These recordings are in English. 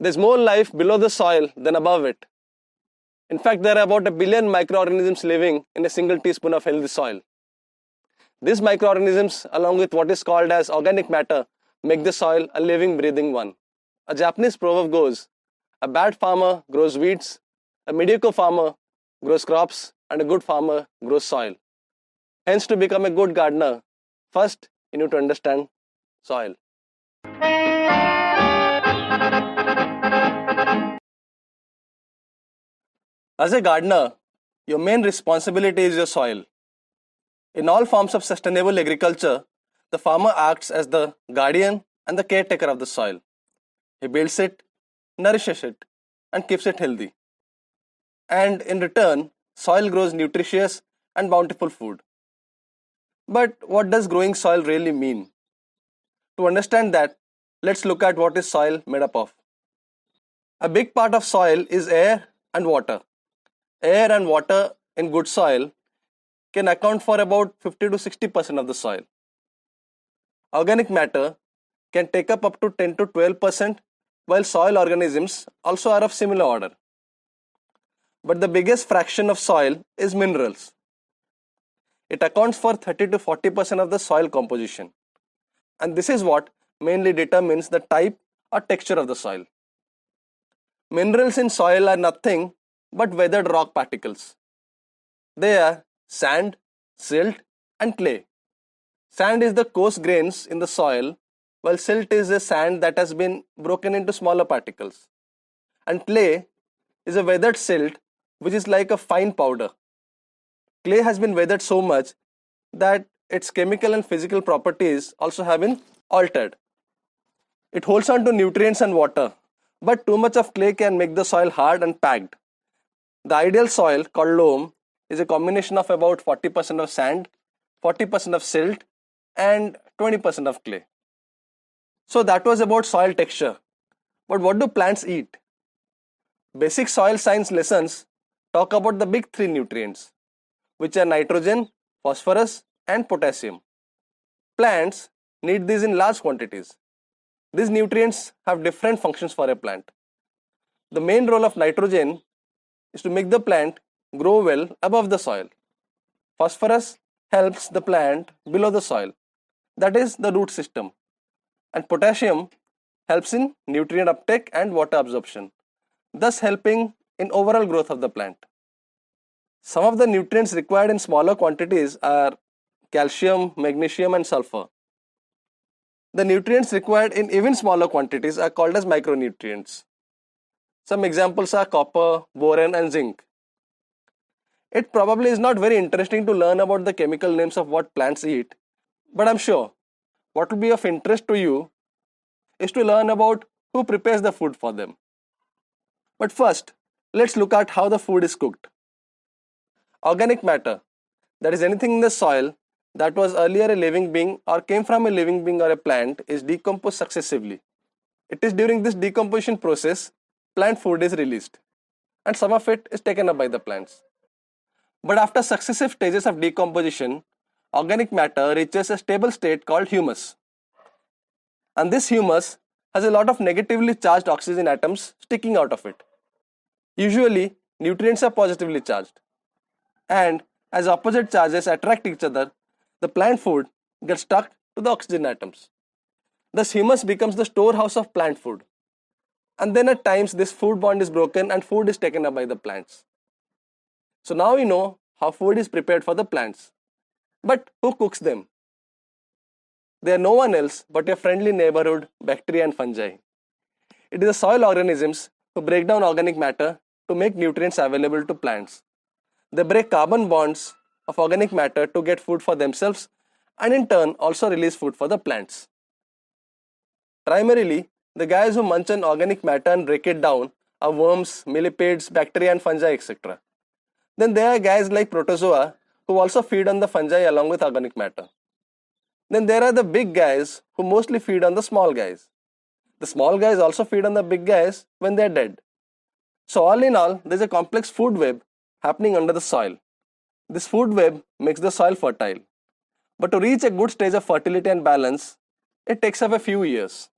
There's more life below the soil than above it. In fact, there are about 1 billion microorganisms living in a single teaspoon of healthy soil. These microorganisms, along with what is called as organic matter, make the soil a living, breathing one. A Japanese proverb goes, a bad farmer grows weeds, a mediocre farmer grows crops, and a good farmer grows soil. Hence, to become a good gardener, first you need to understand soil. As a gardener, your main responsibility is your soil. In all forms of sustainable agriculture, the farmer acts as the guardian and the caretaker of the soil. He builds it, nourishes it, and keeps it healthy. And in return, soil grows nutritious and bountiful food. But what does growing soil really mean? To understand that, let's look at what is soil made up of. A big part of soil is air and water. Air and water in good soil can account for about 50 to 60% of the soil. Organic matter can take up to 10 to 12%, while soil organisms also are of similar order. But the biggest fraction of soil is minerals. It accounts for 30 to 40% of the soil composition. And this is what mainly determines the type or texture of the soil. Minerals in soil are nothing but weathered rock particles. They are sand, silt, and clay. Sand is the coarse grains in the soil, while silt is a sand that has been broken into smaller particles. And clay is a weathered silt which is like a fine powder. Clay has been weathered so much that its chemical and physical properties also have been altered. It holds on to nutrients and water, but too much of clay can make the soil hard and packed. The ideal soil, called loam, is a combination of about 40% of sand, 40% of silt, and 20% of clay. So that was about soil texture. But what do plants eat? Basic soil science lessons talk about the big three nutrients, which are nitrogen, phosphorus, and potassium. Plants need these in large quantities. These nutrients have different functions for a plant. The main role of nitrogen is to make the plant grow well above the soil. Phosphorus helps the plant below the soil, that is the root system. And potassium helps in nutrient uptake and water absorption, thus helping in overall growth of the plant. Some of the nutrients required in smaller quantities are calcium, magnesium, and sulfur. The nutrients required in even smaller quantities are called as micronutrients. Some examples are copper, boron, and zinc. It probably is not very interesting to learn about the chemical names of what plants eat, but I'm sure what will be of interest to you is to learn about who prepares the food for them. But first, let's look at how the food is cooked. Organic matter, that is anything in the soil that was earlier a living being or came from a living being or a plant, is decomposed successively. It is during this decomposition process plant food is released, and some of it is taken up by the plants. But after successive stages of decomposition, organic matter reaches a stable state called humus. And this humus has a lot of negatively charged oxygen atoms sticking out of it. Usually, nutrients are positively charged. And as opposite charges attract each other, the plant food gets stuck to the oxygen atoms. Thus, humus becomes the storehouse of plant food. And then at times, this food bond is broken and food is taken up by the plants. So now we know how food is prepared for the plants. But who cooks them? They are no one else but your friendly neighborhood bacteria and fungi. It is the soil organisms who break down organic matter to make nutrients available to plants. They break carbon bonds of organic matter to get food for themselves and in turn also release food for the plants. Primarily, the guys who munch on organic matter and break it down are worms, millipedes, bacteria and fungi, etc. Then there are guys like protozoa who also feed on the fungi along with organic matter. Then there are the big guys who mostly feed on the small guys. The small guys also feed on the big guys when they are dead. So all in all, there is a complex food web happening under the soil. This food web makes the soil fertile. But to reach a good stage of fertility and balance, it takes up a few years.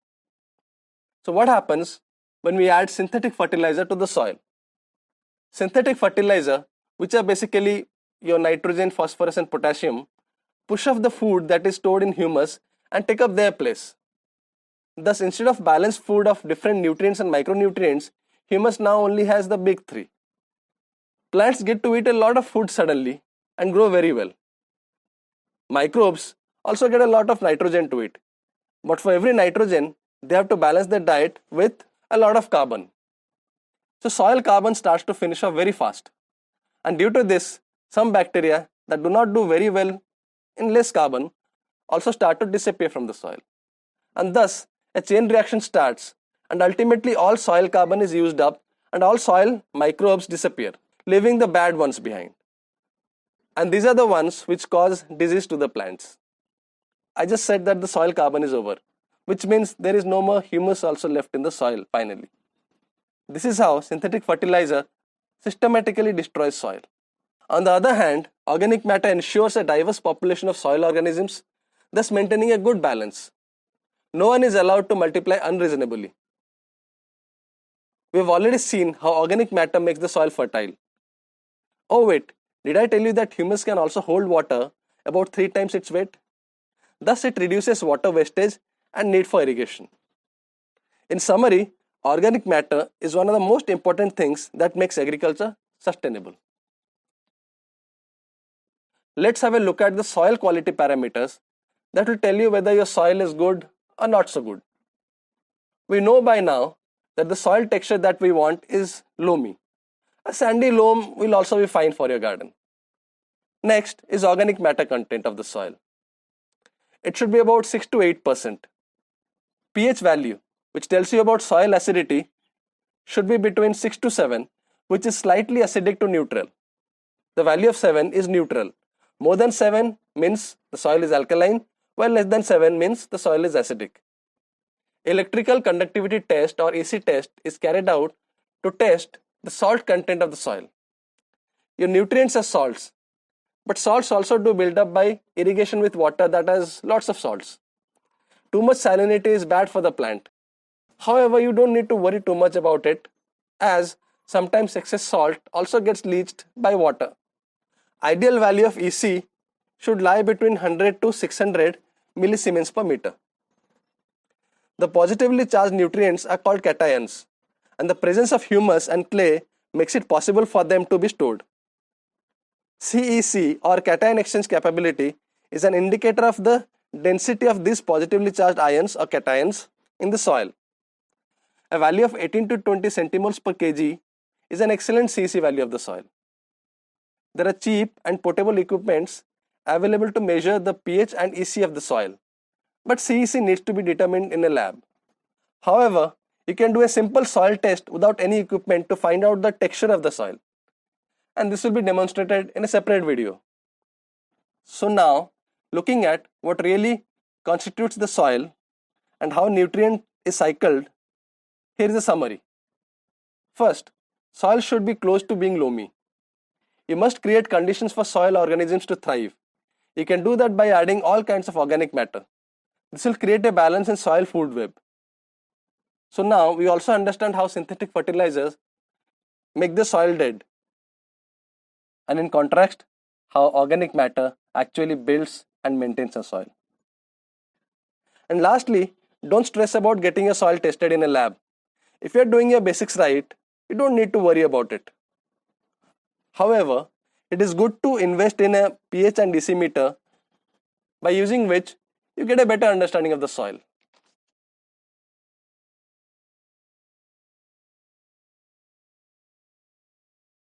So what happens when we add synthetic fertilizer to the soil. Synthetic fertilizer, which are basically your nitrogen, phosphorus and potassium, push off the food that is stored in humus and take up their place. Thus, instead of balanced food of different nutrients and micronutrients, humus now only has the big three. Plants get to eat a lot of food suddenly and grow very well. Microbes also get a lot of nitrogen to eat. But for every nitrogen, they have to balance their diet with a lot of carbon. So soil carbon starts to finish off very fast. And due to this, some bacteria that do not do very well in less carbon also start to disappear from the soil. And thus, a chain reaction starts, and ultimately all soil carbon is used up and all soil microbes disappear, leaving the bad ones behind. And these are the ones which cause disease to the plants. I just said that the soil carbon is over, which means there is no more humus also left in the soil finally. This is how synthetic fertilizer systematically destroys soil. On the other hand, organic matter ensures a diverse population of soil organisms, thus maintaining a good balance. No one is allowed to multiply unreasonably. We have already seen how organic matter makes the soil fertile. Oh wait, did I tell you that humus can also hold water about 3 times its weight? Thus it reduces water wastage and need for irrigation. In summary, organic matter is one of the most important things that makes agriculture sustainable. Let's have a look at the soil quality parameters that will tell you whether your soil is good or not so good. We know by now that the soil texture that we want is loamy. A sandy loam will also be fine for your garden. Next is organic matter content of the soil. It should be about 6 to 8%. pH value, which tells you about soil acidity, should be between 6 to 7, which is slightly acidic to neutral. The value of 7 is neutral. More than 7 means the soil is alkaline, while less than 7 means the soil is acidic. Electrical conductivity test or AC test is carried out to test the salt content of the soil. Your nutrients are salts, but salts also do build up by irrigation with water that has lots of salts. Too much salinity is bad for the plant. However, you don't need to worry too much about it, as sometimes excess salt also gets leached by water. Ideal value of EC should lie between 100 to 600 millisiemens per meter. The positively charged nutrients are called cations, and the presence of humus and clay makes it possible for them to be stored. CEC or cation exchange capability is an indicator of the density of these positively charged ions or cations in the soil. A value of 18 to 20 centimoles per kg is an excellent CEC value of the soil. There are cheap and portable equipments available to measure the pH and EC of the soil, but CEC needs to be determined in a lab. However, you can do a simple soil test without any equipment to find out the texture of the soil, and this will be demonstrated in a separate video. So now, looking at what really constitutes the soil and how nutrient is cycled, here is a summary. First, soil should be close to being loamy. You must create conditions for soil organisms to thrive. You can do that by adding all kinds of organic matter. This will create a balance in soil food web. So now we also understand how synthetic fertilizers make the soil dead, and in contrast, how organic matter actually builds and maintains a soil. And lastly, don't stress about getting your soil tested in a lab. If you are doing your basics right, you don't need to worry about it. However, it is good to invest in a pH and EC meter, by using which you get a better understanding of the soil.